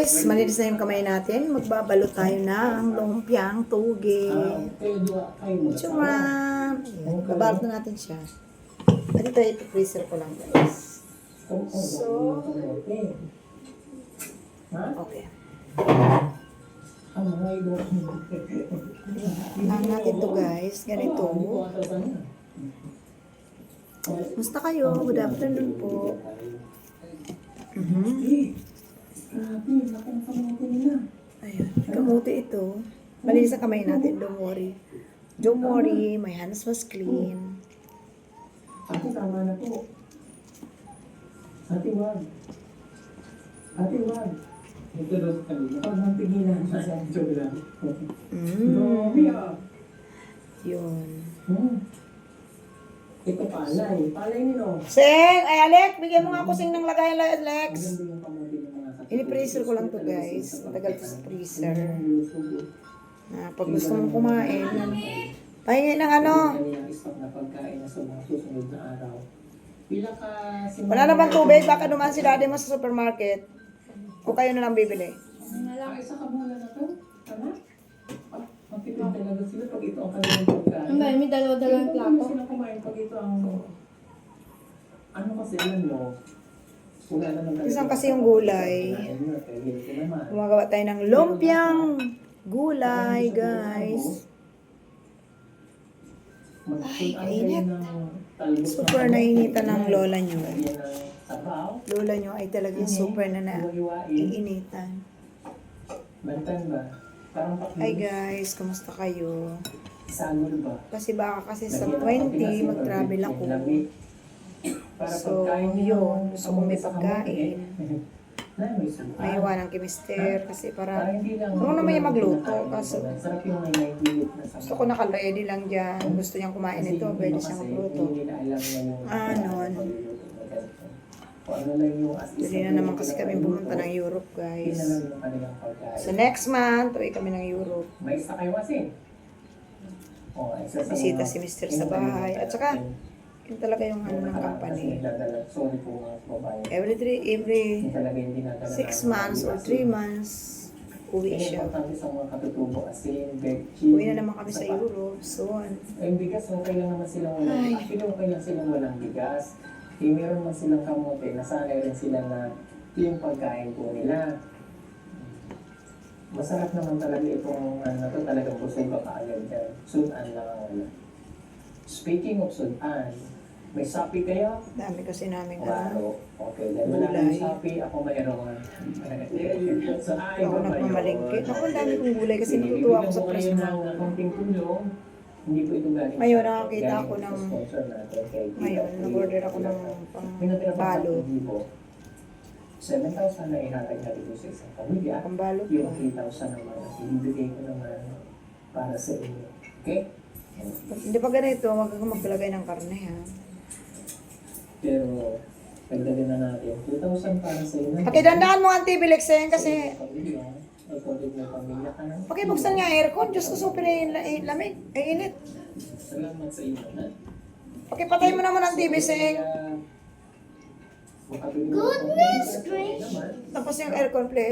guys, malinis na yung kamay natin. Magbabalot tayo ng lumpiang tuge. Tsura! Ayan, babalot na natin siya. At ito, ito-freezer ko lang guys. So, okay. Ang natin to guys, ganito. Musta kayo? Good afternoon po. Ayan, kamuti ito. Malinis ang kamay natin, don't worry. Don't worry, my hands was clean. Ate, tama na po. Ate, wag. Ate, wag. Ito daw sa kanila. Pag nang sa joke lang. Yun. Ito palay. Palay nino. Sing! Ay, Alec! Bigyan mo nga ako sing ng lagay, Alex. Ini-freezer ko lang to guys. Matagal to sa freezer. Na pag gusto mong kumain, pahingi ng ano. Wala naman tubig, baka dumaan si daddy mo sa supermarket. O kayo na lang bibili. Isa ka muna na to? Tama? Magpipin talaga sila pag ito ang kanilang pagkain. Ang dami, may dalawa-dalawang plato. Sila kumain pag ito ang... Ano kasi yun mo? Wala naman talaga. Isang kasi yung gulay. Gumagawa tayo ng lumpiang gulay, guys. Ay, kainit. Super nainitan ng lola nyo. Lola nyo ay talagang super na naiinitan. Bantan ba? Hi guys, kamusta kayo? Sanol ba? Kasi baka kasi sa 20 mag-travel ako. So, yun. Gusto kong may pagkain. May iwanan kay mister kasi para ano naman yung magluto. Kasi gusto ko naka-ready lang dyan. Gusto niyang kumain ito. Pwede siyang magluto. Dali na naman kasi kami pumunta ng Europe, guys. So, next month, uwi kami ng Europe. May isa kayo kasi. Bisita si mister sa bahay. At saka, yun talaga yung ano ng company. Every 6 months or 3 months, uwi siya. Uwi na naman kami sa Europe soon. Yung bigas, okay lang naman silang walang. Actually, okay lang silang walang bigas. Eh, meron man silang kamote, nasanay rin sila na ito yung pagkain po nila. Masarap naman talaga itong ano na ito, talagang busog ka kaagad dyan. Sudan lang ang ano. Speaking of sudan, may sapi kayo? Dami kasi namin Wow. Okay, dahil wala kang sapi, ako mayroon. So, ako nagmamalingkit. Ako, ang dami kong gulay kasi natutuwa ako sa presyo ng konting tulong. Hindi po ito galing. Ngayon, nakakita ako ng ngayon, nag-order ako ng pangbalot. 7,000 na ihatag natin po sa isang pamilya. Pangbalot Yung ko. 3,000 naman, ibibigay ko naman para sa inyo. Okay? Hindi pa ganito, wag kang maglalagay ng karne ha. Pero, pagdagin na natin. 2,000 para sa inyo. Pakidandaan mo ang TV Lexen kasi pamilya ka na. pakibuksan nga aircon. Diyos ko, super lamig. Ay, init. Salamat sa inyo. Pakipatay mo naman ang TV, Seng. Goodness Tapos yung aircon, please.